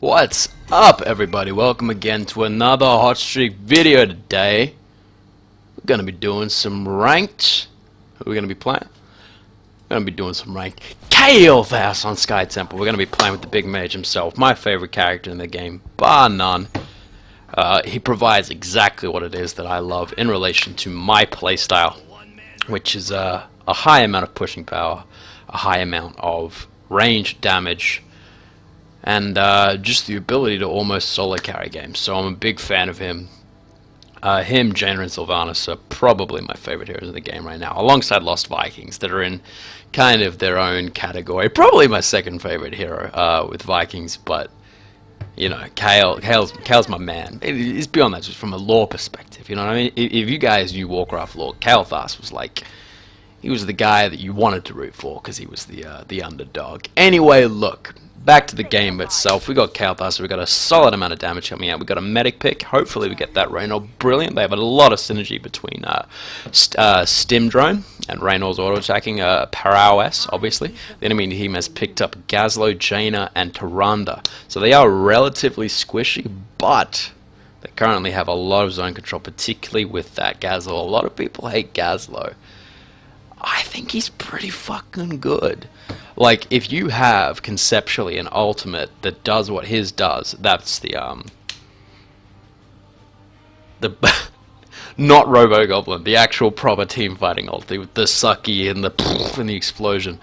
What's up, everybody? Welcome again to another Hot Streak video today. We're going to be doing some ranked. Who are we going to be playing? We're going to be doing some ranked Kael'thas on Sky Temple. We're going to be playing with the big mage himself, my favorite character in the game, bar none. He provides exactly what it is that I love in relation to my playstyle, which is a high amount of pushing power, a high amount of range damage, and just the ability to almost solo carry games. So I'm a big fan of him. Jaina, and Sylvanas are probably my favorite heroes in the game right now, alongside Lost Vikings, that are in kind of their own category. Probably my second favorite hero with Vikings, but you know, Kael's my man. It's beyond that, just from a lore perspective. You know what I mean? If you guys knew Warcraft lore, Kael'thas was like, he was the guy that you wanted to root for because he was the underdog. Anyway, look. Back to the game itself. We got Kael'thas, so we got a solid amount of damage coming out. We got a medic pick. Hopefully we get that Raynor. Brilliant. They have a lot of synergy between Stim Drone and Raynor's auto attacking. HotS, obviously. The enemy team has picked up Gazlo, Jaina, and Tyrande. So they are relatively squishy, but they currently have a lot of zone control, particularly with that Gazlo. A lot of people hate Gazlo. I think he's pretty fucking good. Like, if you have conceptually an ultimate that does what his does, that's the not Robo Goblin, the actual proper team fighting ulti with the sucky and the explosion.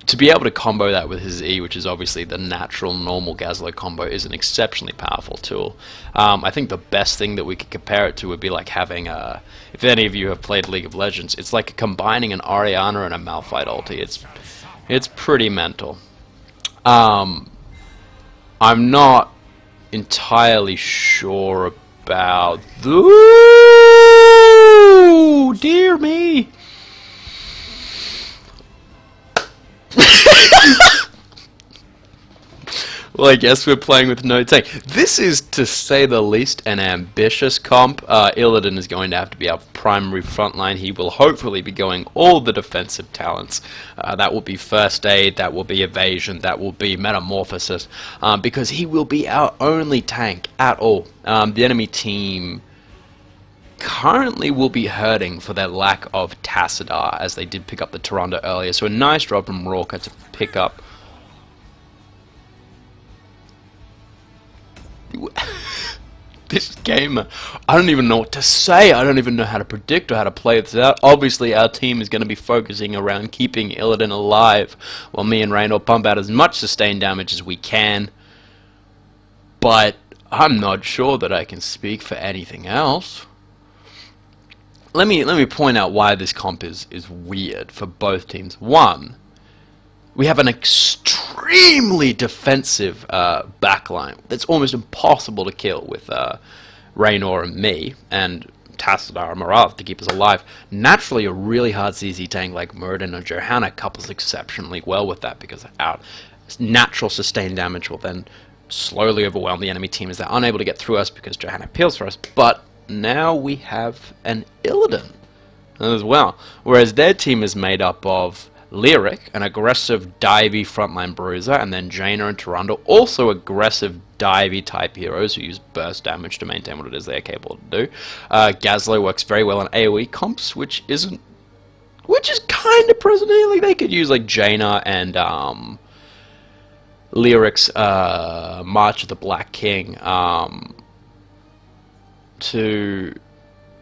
To be able to combo that with his E, which is obviously the natural normal Gazlo combo, is an exceptionally powerful tool. I think the best thing that we could compare it to would be like having if any of you have played League of Legends, it's like combining an Orianna and a Malphite ulti. It's pretty mental. I'm not entirely sure about dear me. Well, I guess we're playing with no tank. This is, to say the least, an ambitious comp. Illidan is going to have to be our primary frontline. He will hopefully be going all the defensive talents. That will be first aid, that will be evasion, that will be metamorphosis, because he will be our only tank at all. The enemy team currently will be hurting for their lack of Tassadar, as they did pick up the Tyrande earlier. So a nice drop from Rorka to pick up. This game, I don't even know what to say. I don't even know how to predict or how to play this out. Obviously, our team is going to be focusing around keeping Illidan alive, while me and Raynor pump out as much sustained damage as we can. But I'm not sure that I can speak for anything else. Let me point out why this comp is weird for both teams. One, we have an extremely defensive backline that's almost impossible to kill with Raynor and me, and Tassadar and Marath to keep us alive. Naturally, a really hard CZ tank like Muradin or Johanna couples exceptionally well with that, because our natural sustained damage will then slowly overwhelm the enemy team as they're unable to get through us because Johanna peels for us. But now we have an Illidan as well, whereas their team is made up of Lyric, an aggressive divey frontline bruiser, and then Jaina and Tyrande, also aggressive divey type heroes who use burst damage to maintain what it is they are capable to do. Gazlo works very well on AoE comps, which is kind of present here. Like, they could use like Jaina and Lyric's March of the Black King to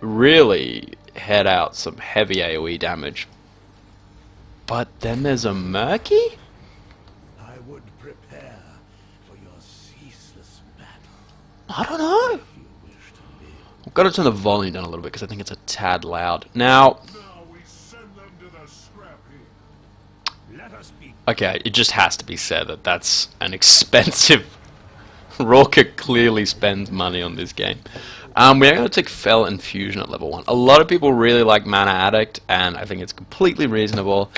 really head out some heavy AoE damage. But then there's a Murky? I would prepare for your ceaseless battle. I don't know. I've got to turn the volume down a little bit because I think it's a tad loud. Now we send them to the scrap heap. Let us be. Okay, it just has to be said that that's an expensive. Rorka clearly spends money on this game. We're going to take Fel Infusion at level 1. A lot of people really like Mana Addict, and I think it's completely reasonable.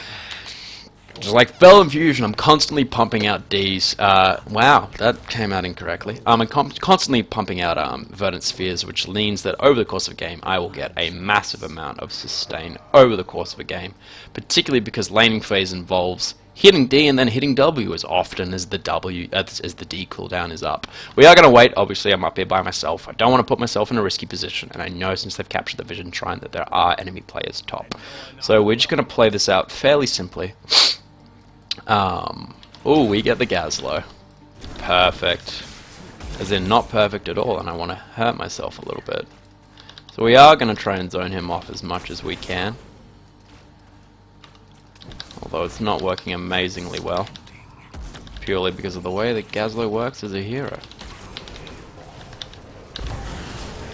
Just like Fel Infusion, I'm constantly pumping out Ds. Wow, that came out incorrectly. I'm constantly pumping out Verdant Spheres, which means that over the course of a game, I will get a massive amount of sustain over the course of a game. Particularly because laning phase involves hitting D and then hitting W as often as the D cooldown is up. We are going to wait. Obviously, I'm up here by myself. I don't want to put myself in a risky position, and I know since they've captured the Vision Shrine that there are enemy players top. So we're just going to play this out fairly simply. Oh, we get the Gazlo. Perfect. As in, not perfect at all, and I want to hurt myself a little bit. So we are going to try and zone him off as much as we can. Although it's not working amazingly well. Purely because of the way that Gazlo works as a hero.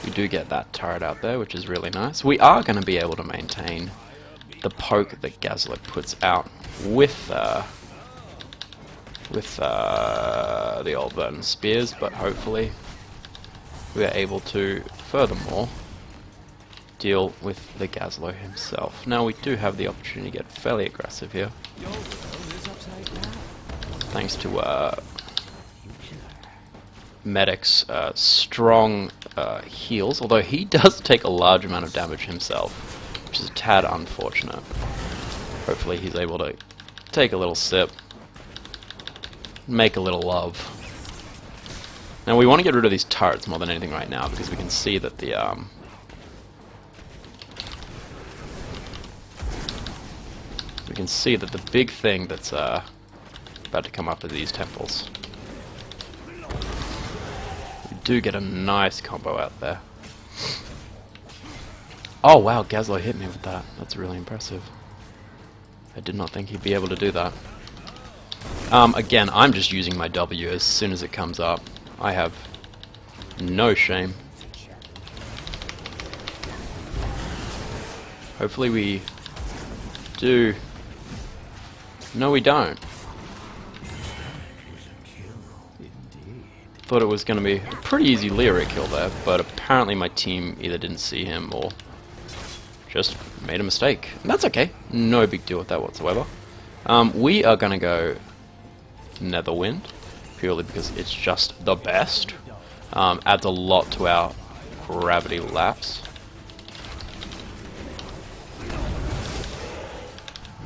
We do get that turret out there, which is really nice. We are going to be able to maintain the poke that Gazlo puts out with the old Burton Spears, but hopefully we are able to furthermore deal with the Gazlo himself. Now we do have the opportunity to get fairly aggressive here, thanks to Medic's strong heals, although he does take a large amount of damage himself, which is a tad unfortunate. Hopefully he's able to take a little sip, make a little love. Now we want to get rid of these turrets more than anything right now, because we can see that the big thing that's about to come up are these temples. We do get a nice combo out there. Oh wow, Gazlo hit me with that. That's really impressive. I did not think he'd be able to do that. Again, I'm just using my W as soon as it comes up. I have no shame. Hopefully we do. No, we don't. Thought it was going to be a pretty easy Lyra kill there, but apparently my team either didn't see him or just made a mistake. And that's okay. No big deal with that whatsoever. We are going to go Netherwind, purely because it's just the best. Adds a lot to our gravity lapse.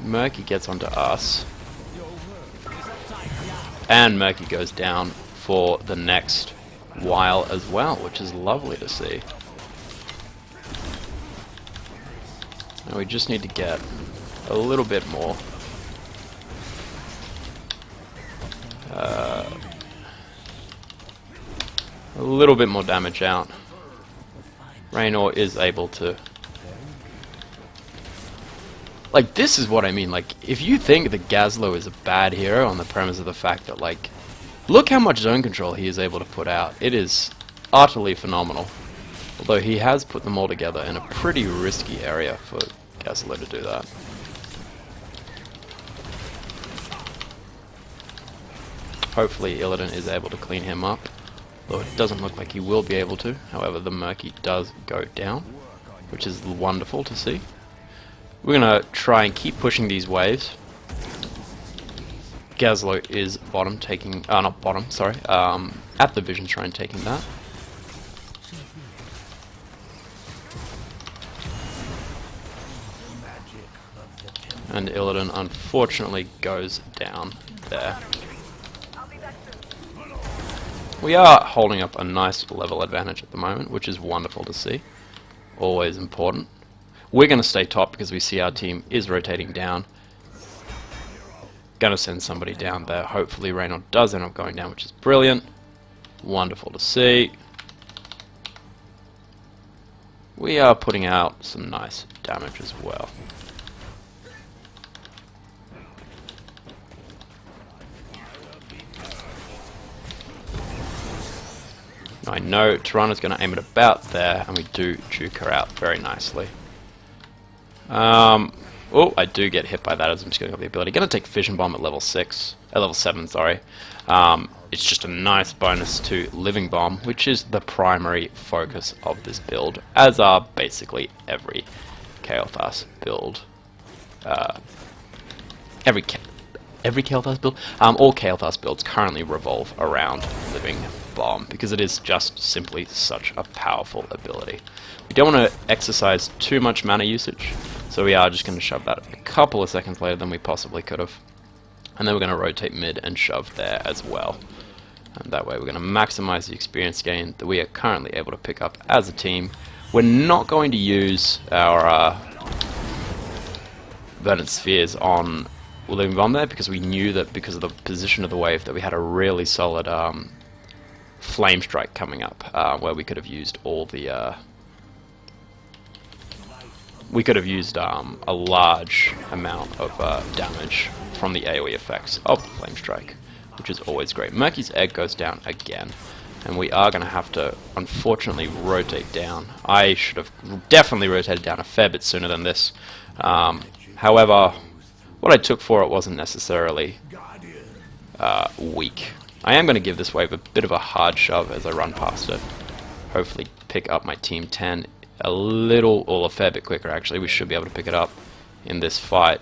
Murky gets onto us, and Murky goes down for the next while as well, which is lovely to see. Now we just need to get a little bit more damage out. Raynor is able to, like, this is what I mean. Like, if you think that Gazlo is a bad hero on the premise of the fact that, like, look how much zone control he is able to put out. It is utterly phenomenal. Although he has put them all together in a pretty risky area for Gazlo to do that. Hopefully Illidan is able to clean him up, though it doesn't look like he will be able to. However, the Murky does go down, which is wonderful to see. We're going to try and keep pushing these waves. Gazlo is bottom, taking, not bottom, sorry, at the Vision Shrine taking that. And Illidan unfortunately goes down there. We are holding up a nice level advantage at the moment, which is wonderful to see. Always important. We're going to stay top because we see our team is rotating down. Going to send somebody down there. Hopefully Raynor does end up going down, which is brilliant. Wonderful to see. We are putting out some nice damage as well. I know Toronto's going to aim it about there, and we do juke her out very nicely. Oh, I do get hit by that as I'm just getting up the ability. Going to take Fission Bomb at level 7, sorry. It's just a nice bonus to Living Bomb, which is the primary focus of this build, as are basically every Kael'thas build. Every Kael'thas build? All Kael'thas builds currently revolve around Living Bomb, because it is just simply such a powerful ability. We don't want to exercise too much mana usage, so we are just going to shove that a couple of seconds later than we possibly could have. And then we're going to rotate mid and shove there as well. And that way we're going to maximize the experience gain that we are currently able to pick up as a team. We're not going to use our Verdant Spheres on Living Bomb there, because we knew that because of the position of the wave that we had a really solid Flame Strike coming up, where we could have used all the... we could have used a large amount of damage from the AoE effects of the Flame Strike, which is always great. Murky's Egg goes down again, and we are going to have to, unfortunately, rotate down. I should have definitely rotated down a fair bit sooner than this. However, what I took for it wasn't necessarily weak. I am going to give this wave a bit of a hard shove as I run past it. Hopefully pick up my Team 10 a little, or a fair bit quicker actually. We should be able to pick it up in this fight.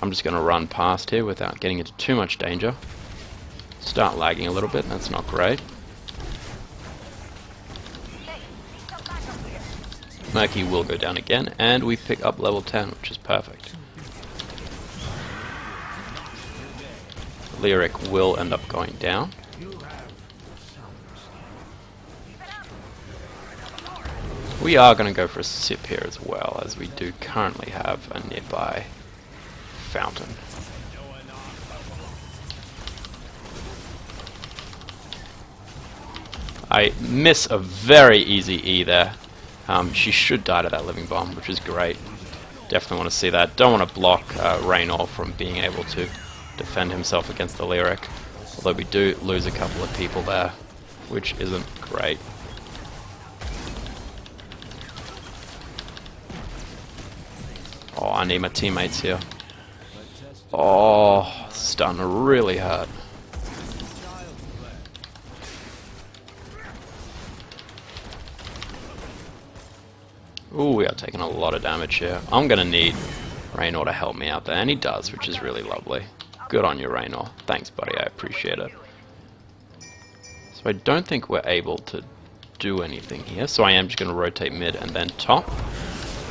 I'm just going to run past here without getting into too much danger. Start lagging a little bit, that's not great. Murky will go down again, and we pick up level 10, which is perfect. Lyric will end up going down. We are going to go for a sip here as well, as we do currently have a nearby fountain. I miss a very easy E there. She should die to that Living Bomb, which is great. Definitely want to see that. Don't want to block Raynor from being able to defend himself against the Lyric. Although we do lose a couple of people there, which isn't great. Oh, I need my teammates here. Oh, stun really hard. Ooh, we are taking a lot of damage here. I'm gonna need Raynor to help me out there, and he does, which is really lovely. Good on you, Raynor. Thanks, buddy, I appreciate it. So I don't think we're able to do anything here, so I am just gonna rotate mid and then top,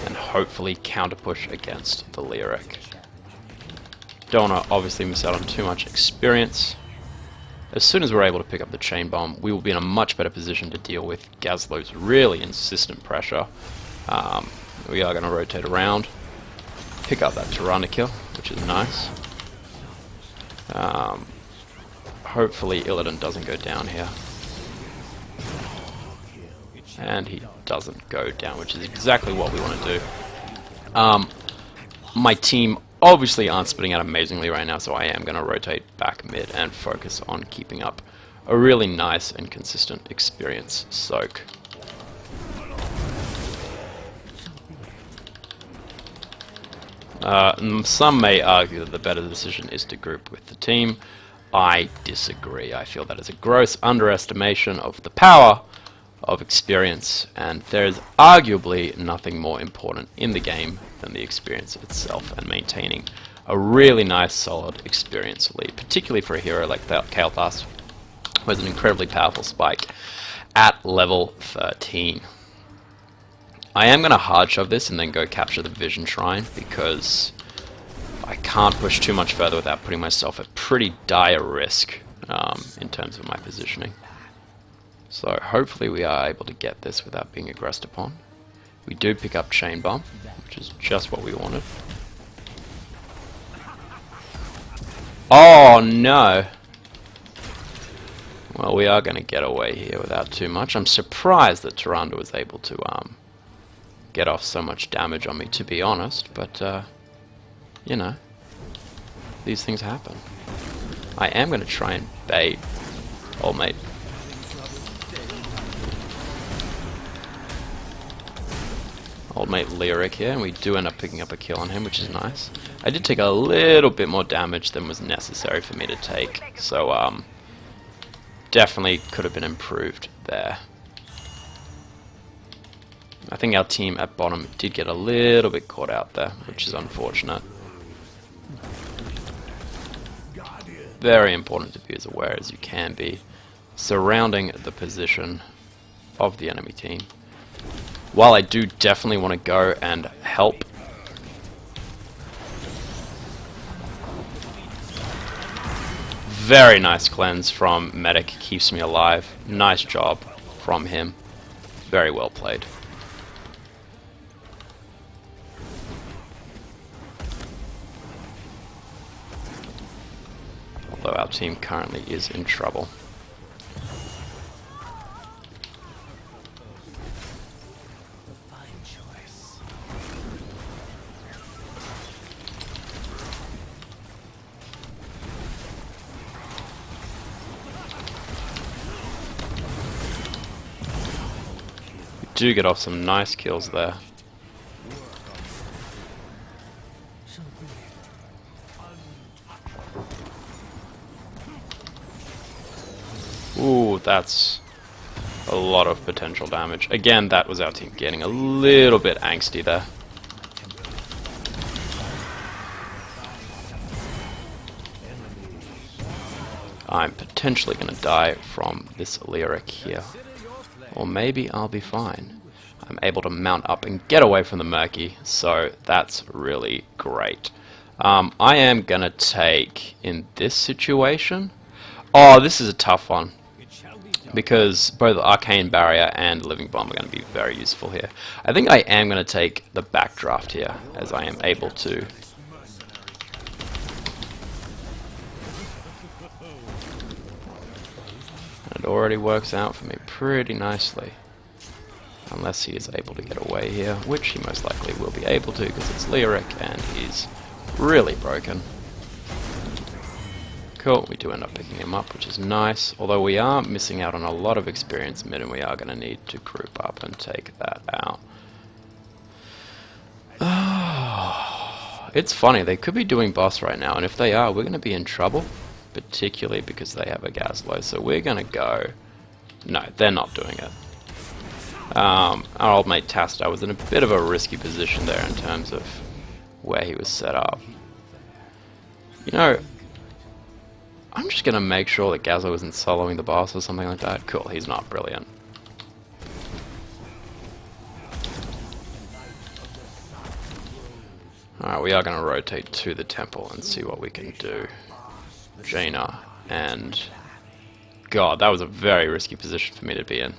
and hopefully counter push against the Lyric. Don't want to obviously miss out on too much experience. As soon as we're able to pick up the Chain Bomb, we will be in a much better position to deal with Gazlo's really insistent pressure. We are going to rotate around, pick up that Tyranikill, which is nice. Hopefully Illidan doesn't go down here. And he doesn't go down, which is exactly what we want to do. My team obviously aren't splitting out amazingly right now, so I am going to rotate back mid and focus on keeping up a really nice and consistent experience soak. Some may argue that the better decision is to group with the team. I disagree. I feel that is a gross underestimation of the power of experience, and there is arguably nothing more important in the game than the experience itself and maintaining a really nice solid experience lead, particularly for a hero like Kael'thas, who has an incredibly powerful spike at level 13. I am going to hard shove this and then go capture the Vision Shrine, because I can't push too much further without putting myself at pretty dire risk in terms of my positioning. So hopefully we are able to get this without being aggressed upon. We do pick up Chain Bomb, which is just what we wanted. Oh no! Well, we are going to get away here without too much. I'm surprised that Tyrande was able to get off so much damage on me, to be honest, but you know, these things happen. I am going to try and bait old mate. Old mate Lyric here, and we do end up picking up a kill on him, which is nice. I did take a little bit more damage than was necessary for me to take, so definitely could have been improved there. I think our team at bottom did get a little bit caught out there, which is unfortunate. Very important to be as aware as you can be surrounding the position of the enemy team. While I do definitely want to go and help, Very nice cleanse from Medic, keeps me alive. Nice job from him. Very well played. Although our team currently is in trouble. Do get off some nice kills there. Ooh, that's a lot of potential damage. Again, that was our team getting a little bit angsty there. I'm potentially going to die from this lyric here. Or maybe I'll be fine. I'm able to mount up and get away from the Murky, so that's really great. I am going to take, in this situation... Oh, this is a tough one. Because both Arcane Barrier and Living Bomb are going to be very useful here. I think I am going to take the Backdraft here, as I am able to. It already works out for me pretty nicely. Unless he is able to get away here, which he most likely will be able to because it's Lyric and he's really broken. Cool, we do end up picking him up, which is nice. Although we are missing out on a lot of experience mid and we are going to need to group up and take that out. It's funny, they could be doing boss right now, and if they are, we're going to be in trouble. Particularly because they have a Gazlo, so we're gonna go... No, they're not doing it. Our old mate Tastar was in a bit of a risky position there in terms of where he was set up. You know, I'm just gonna make sure that Gazlo isn't soloing the boss or something like that. Cool, he's not. Brilliant. Alright, we are gonna rotate to the temple and see what we can do. Jaina, and God, that was a very risky position for me to be in.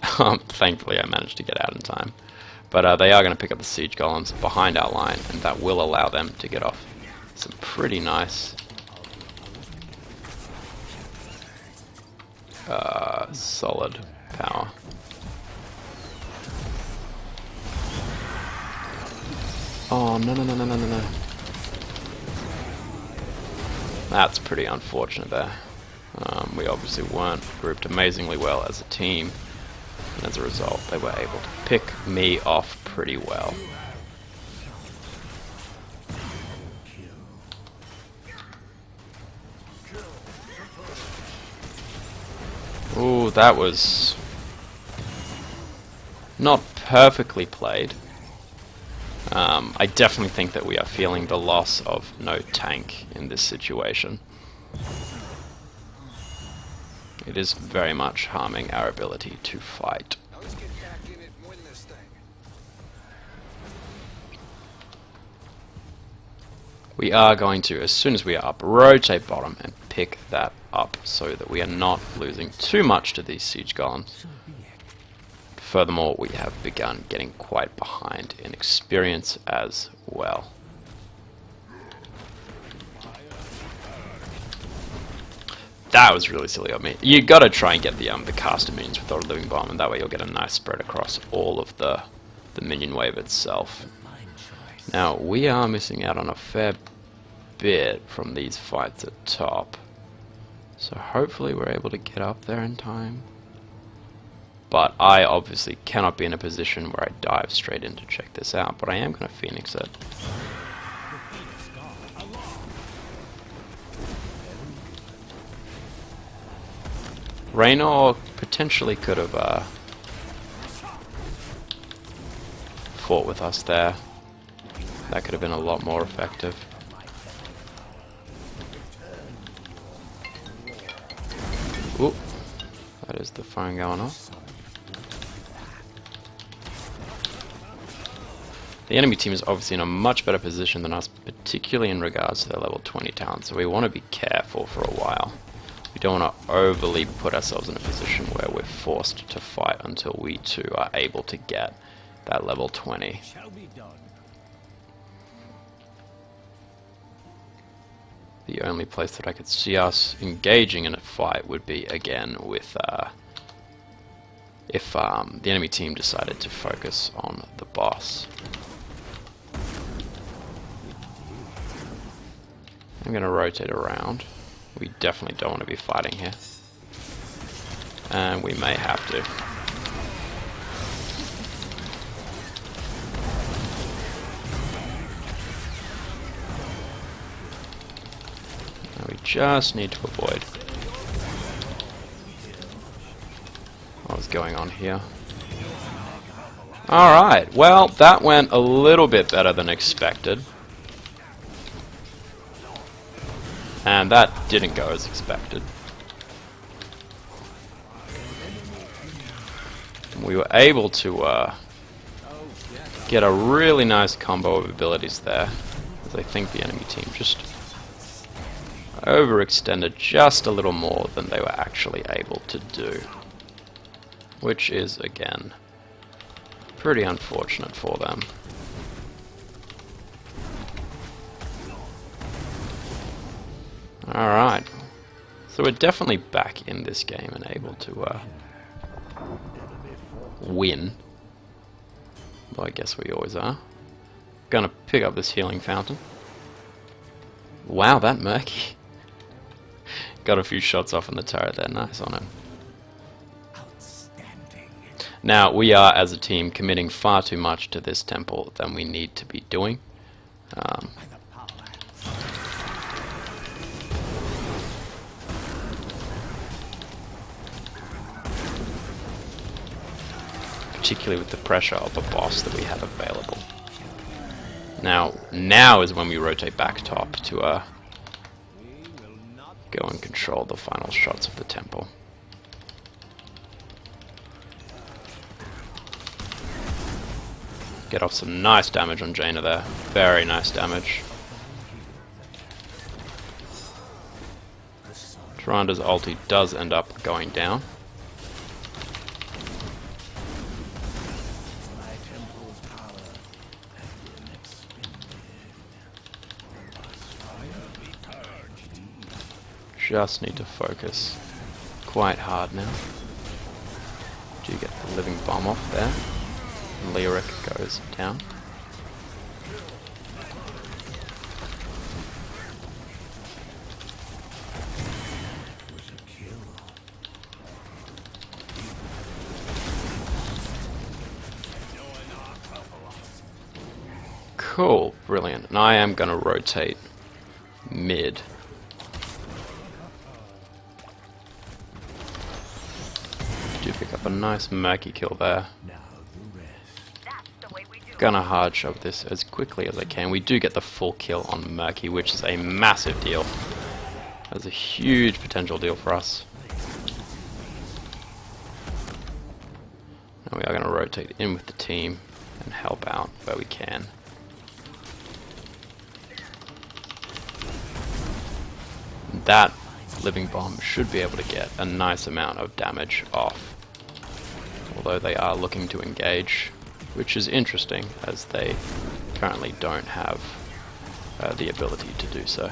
Thankfully I managed to get out in time. But they are going to pick up the siege golems behind our line, and that will allow them to get off some pretty nice solid power. Oh, no, no, no, no, no, no, no. That's pretty unfortunate there. We obviously weren't grouped amazingly well as a team, and as a result they were able to pick me off pretty well. Ooh, that was not perfectly played. I definitely think that we are feeling the loss of no tank in this situation. It is very much harming our ability to fight. We are going to, as soon as we are up, rotate bottom and pick that up so that we are not losing too much to these siege golems. Furthermore, we have begun getting quite behind in experience as well. That was really silly of me. You gotta try and get the caster minions with the Living Bomb, and that way you'll get a nice spread across all of the minion wave itself. Now, we are missing out on a fair bit from these fights at top. So hopefully we're able to get up there in time. But I obviously cannot be in a position where I dive straight in to check this out, but I am going to Phoenix it. Raynor potentially could have fought with us there. That could have been a lot more effective. Ooh, that is the phone going off. The enemy team is obviously in a much better position than us, particularly in regards to their level 20 talent, so we want to be careful. careful for a while. We don't want to overly put ourselves in a position where we're forced to fight until we too are able to get that level 20. Shall be done. The only place that I could see us engaging in a fight would be again with if the enemy team decided to focus on the boss. I'm going to rotate around. We definitely don't want to be fighting here. And we may have to. Now we just need to avoid what was going on here. Alright, well, that went a little bit better than expected. And that didn't go as expected. We were able to get a really nice combo of abilities there, as I think the enemy team just overextended just a little more than they were actually able to do. Which is, again, pretty unfortunate for them. Alright, so we're definitely back in this game and able to win. Well, I guess we always are. Gonna pick up this healing fountain. Wow, that murky. Got a few shots off in the turret there, nice on him. Now, we are, as a team, committing far too much to this temple than we need to be doing. Particularly with the pressure of the boss that we have available. Now is when we rotate back top to go and control the final shots of the temple. Get off some nice damage on Jaina there. Very nice damage. Tyranda's ulti does end up going down. Just need to focus quite hard now. Do you get the living bomb off there? Lyric goes down. Cool, brilliant. And I am going to rotate mid. Do pick up a nice murky kill there. Gonna hard shove this as quickly as I can. We do get the full kill on Murky, which is a massive deal. That's a huge potential deal for us. Now we are gonna rotate in with the team and help out where we can. That living bomb should be able to get a nice amount of damage off. Although they are looking to engage, which is interesting as they currently don't have the ability to do so.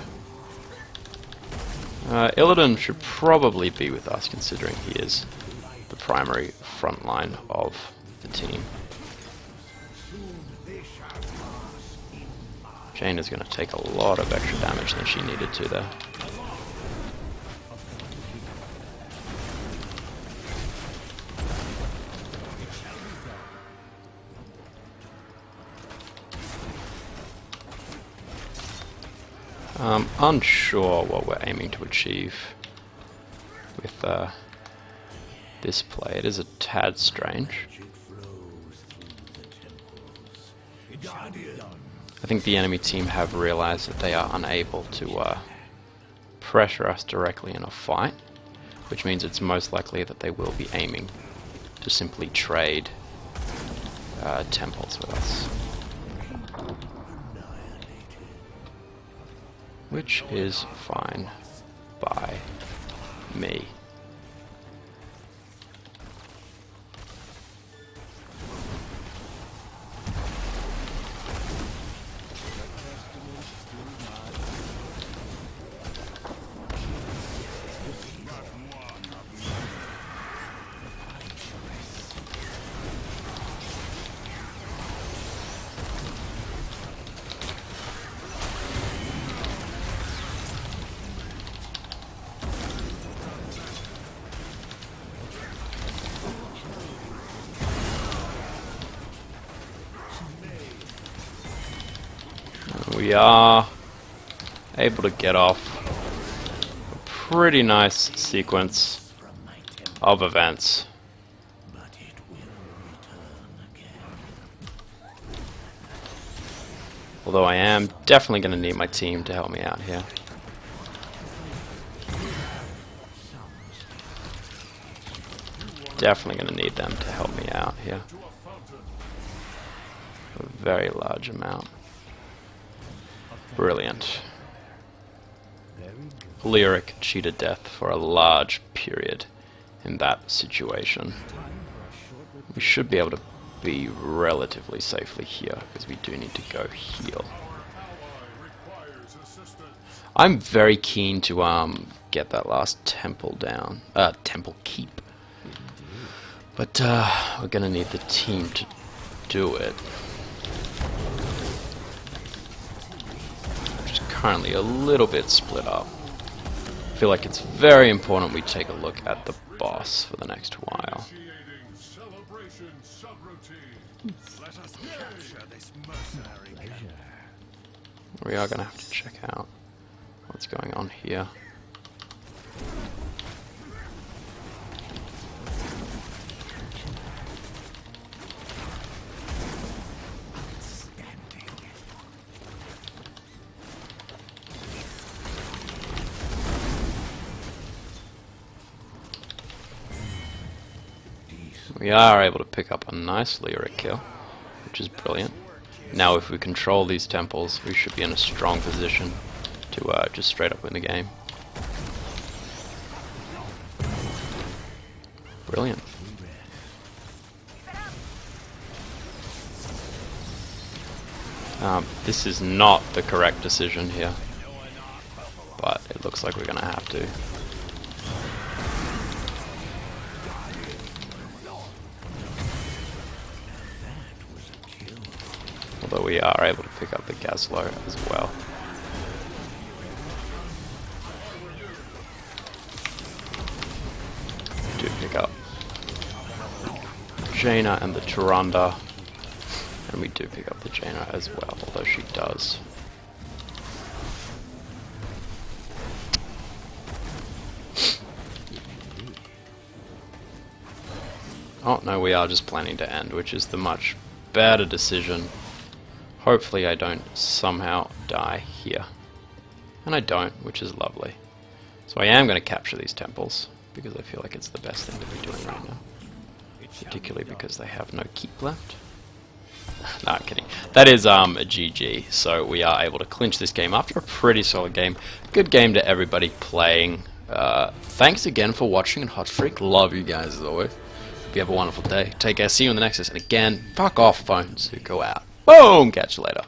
Illidan should probably be with us considering he is the primary front line of the team. Jane is going to take a lot of extra damage than she needed to there. Unsure what we're aiming to achieve with this play. It is a tad strange. I think the enemy team have realized that they are unable to pressure us directly in a fight, which means it's most likely that they will be aiming to simply trade temples with us. Which is fine. by me. We are able to get off a pretty nice sequence of events. Although I am definitely going to need my team to help me out here. Definitely going to need them to help me out here. A very large amount. Brilliant. Lyric cheated death for a large period in that situation. We should be able to be relatively safely here because we do need to go heal. I'm very keen to get that last temple down, temple keep. But we're gonna need the team to do it. Currently a little bit split up. I feel like it's very important we take a look at the boss for the next while. We are going to have to check out what's going on here. We are able to pick up a nice lyric kill, which is brilliant. Now if we control these temples, we should be in a strong position to just straight up win the game. Brilliant. This is not the correct decision here, but it looks like we're going to have to. Although we are able to pick up the Gazlo as well. We do pick up Jaina and the Tyrande, and we do pick up the Jaina as well, although she does. Oh no, we are just planning to end, which is the much better decision. Hopefully I don't somehow die here. And I don't, which is lovely. So I am going to capture these temples, because I feel like it's the best thing to be doing right now. Particularly because they have no keep left. No, I'm kidding. That is a GG, so we are able to clinch this game after a pretty solid game. Good game to everybody playing. Thanks again for watching, and Hot Streak, love you guys as always. Hope you have a wonderful day. Take care, see you in the next one, and again, fuck off phones, who go out. Boom! Catch you later.